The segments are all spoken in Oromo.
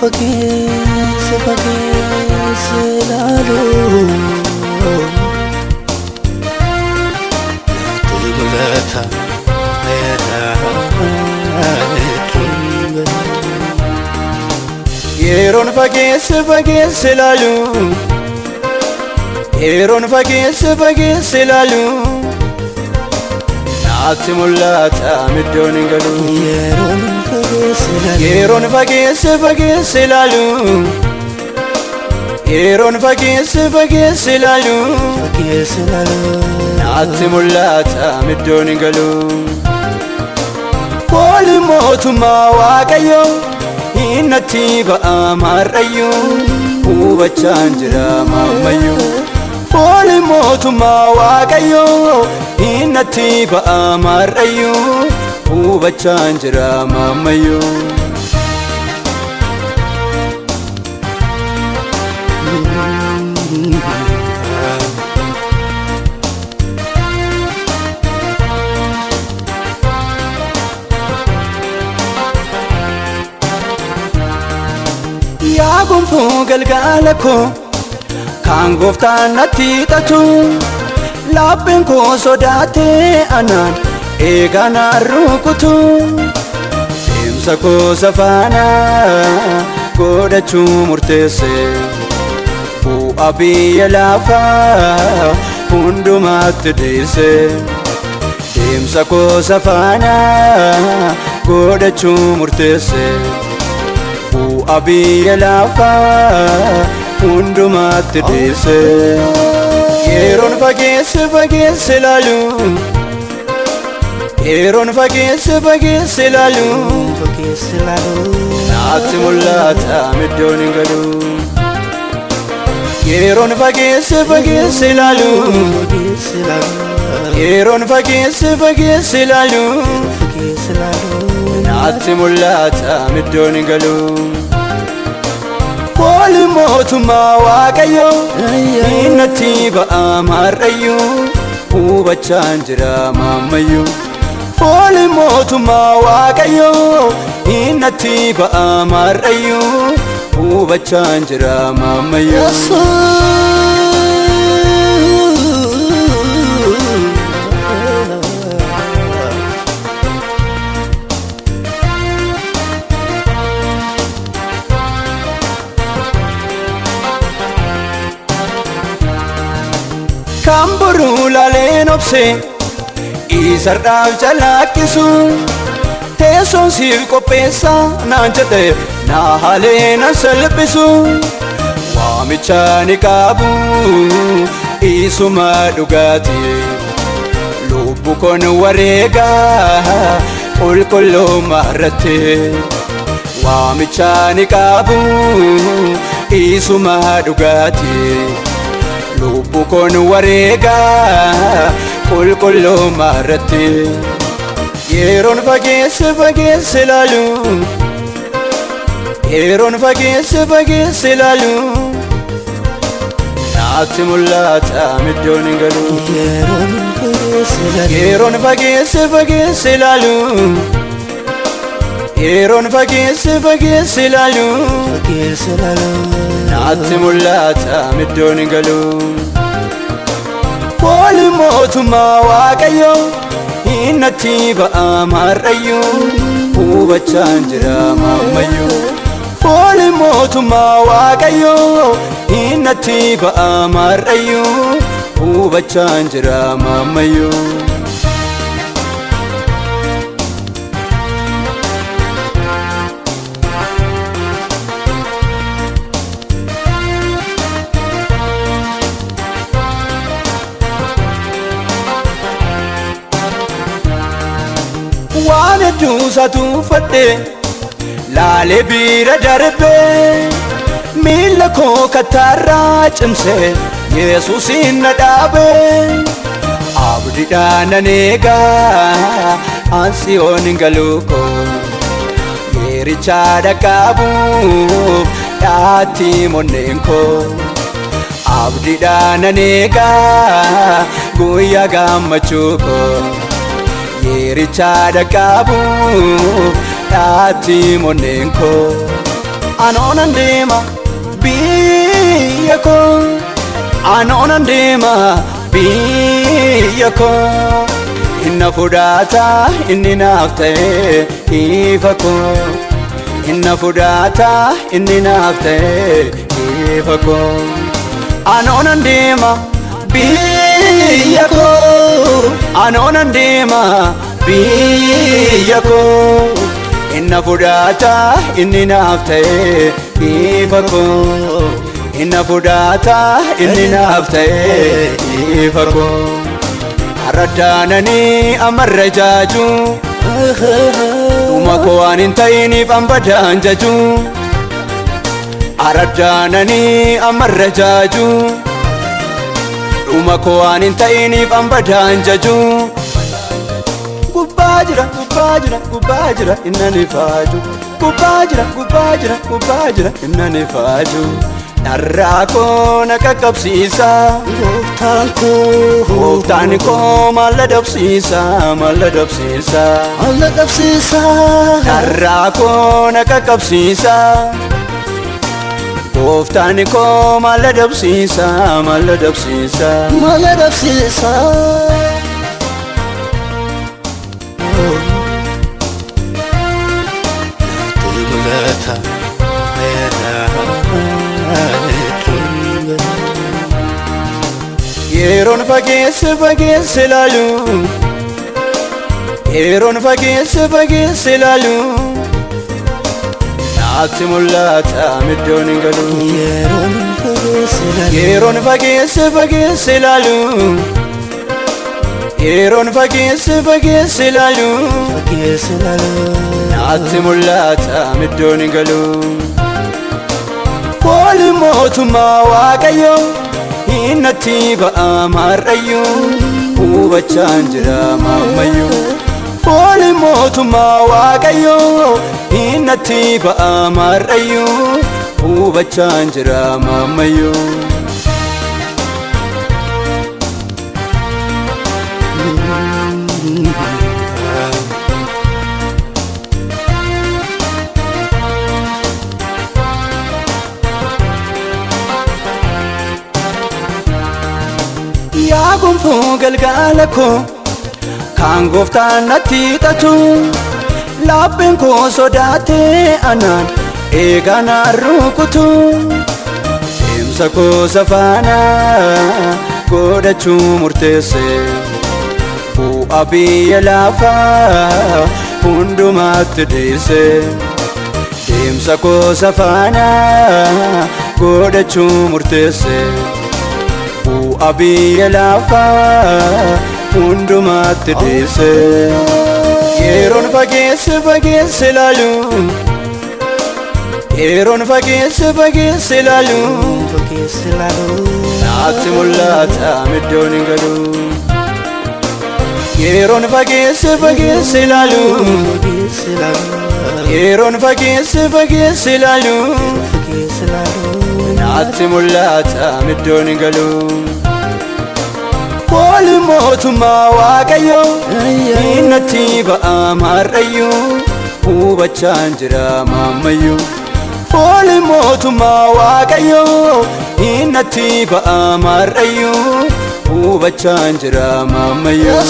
فقيس لالو تلغتا يرون فقيس لالو يرون فقيس لالو نعت ملاتا مدون قالو يرون فقيس لالو يرون فقيس لالو نعت ملاتا مدون قالو قول موت ما واقيو إنتي بأمر أيو وبتشانجرا ماميو قول موت ما واقيو إنتي بأمر أيو وبتشانجرا ماميو يا قنفو قلقالكو كان قفتان نتيتتو لابنكو صداتي أنان إيغانا الروكتو إمسكو سفانا قودتشو مرتسي وأبي يلافا هندو ماتديسي إمسكو سفانا قودتشو مرتسي أبي يلافا هندو ماتديسي يرون فقيس لالو يرون فقيس لالو نعت ملاتا مدون قالو يرون فقيس لالو يرون فقيس لالو نعت ملاتا مدون قالو قول موت ما واقيو إنتي بأمر أيو وبتشانجرا ماميو قول موت ما واقيو إنتي بأمر أيو وبتشانجرا ماميو كامبرو لالين أبسي إيسر داف جلاكسو تيسون سيركو بيسا نانجده ناهالين سلبسو واميچاني كابو إيسو ما دوغاتي لوبو كون وريغا قل كلو مارتي واميچاني كابو إيسو ما دوغاتي لوبو كون وريغا قل كلو مارتي يرون فقيس لالو يرون فقيس لالو نعت ملاتا مدون قالو يرون فقيس لالو يرون فقيس لالو نعت ملاتا مدون قالو قول موت ما واقيو إنتي بأمر أيو وبتشانجرا ماميو قول موت ما واقيو إنتي بأمر أيو وبتشانجرا ماميو وانا دوسا توفتي لالي بيرا دربي ميلكو كتارا چمسي يسوسين ندابي عبدي دانا نيغا انسيون انغلوكو يري چادا كابو داتي مونينكو عبدي دانا نيغا غويا غامچوكو يري چادا كابو داتي مونينكو Anonan deema biyya koo Anonan deema biyya koo Inna fudhata inni naaf ta'e ifa koo Inna fudhata inni naaf ta'e ifa koo Anonan deema biyya koo Anonan deema biyya koo Inna fudhata inni naaf ta'e ifa koo Inna fudhata inni naaf ta'e ifa koo Aradaanani amarra jaaju Dhuma koo waan hin ta'iniif ambadaan jaju Aradaanani amarra jaaju Dhuma koo waan hin ta'iniif ambadaan jaju Gubbaa jira inna ni faaju Gubbaa jira inna ni faaju Narraa koo na qaqqabsiisa Gooftaan koo maal na dhabsiisa Narraa koo na qaqqabsiisa Gooftaan koo maal na dhabsiisa Yeroon fageesse ilaalu Yeroon fageesse ilaalu Naatti mul'ata middoon hin galu Yeroon fageesse ilaalu Yeroon fageesse ilaalu Naatti mul'ata middoon hin galu Fooli mootummaa Waaqayyoo Innatti ba'a marrayyuu Hubachaan jira mammayyuu Fooli mootummaa Waaqayyoo Innatti ba'a marrayyuu Hubachaan jira mammayyuu Yaa gonfoo galgala koo Kan gooftaan natti hidhatu Lapheen koo sodaatee anaan eeganaan rukutu Deemsa koo safaana godhachuu murteesse Bu'aa biyya lafaa hundumaatti dhiise Deemsa koo safaana godhachuu murteesse Bu'aa biyya lafaa hundumaatti dhiise Yeroon fageesse ilaalu Yeroon fageesse ilaalu Naatti mul'ata middoon hin galu Yeroon fageesse ilaalu Yeroon fageesse ilaalu Naatti mul'ata middoon hin galu Fooli mootummaa Waaqayyoo Innatti ba'a marrayyuu Hubachaan jira mammayyuu Fooli mootummaa Waaqayyoo Innatti ba'a marrayyuu Hubachaan jira mammayyuu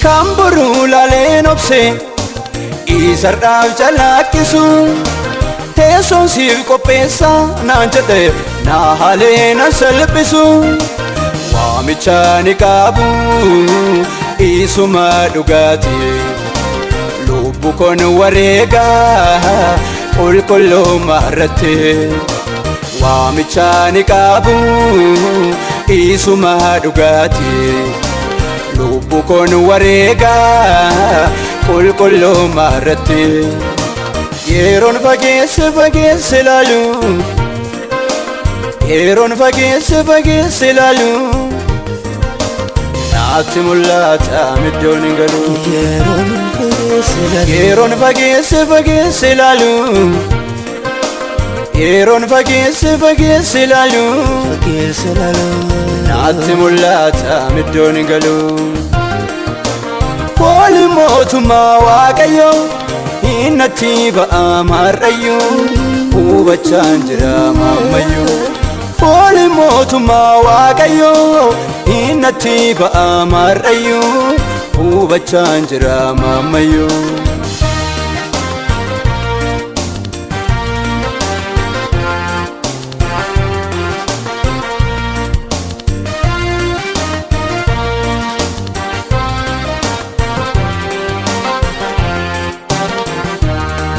Kan boruu laaleen obse Isarraaf calaqqisu Teessoon siif qopheessa naan jedhe naa haalee nan salphisu Waamicha ni qabu isuma dhugaati Lubbu koon wareega qulqullummaa irratti Waamicha ni qabu isuma dhugaati Lubbu koon wareega qulqullummaa irratti Yeroon fageesse ilaalu Yeroon fageesse ilaalu Naatti mul'ata middoon hin galu yeroon fageesse ilaalu yeroon fageesse ilaalu naatti mul'ata middoon galu fooli mootummaa waaqayyoo innatti ba'a marrayyuu hubachaan jira mammayyuu fooli mootummaa waaqayyoo innatti ba'a marrayyuu hubachaan jira mammayyuu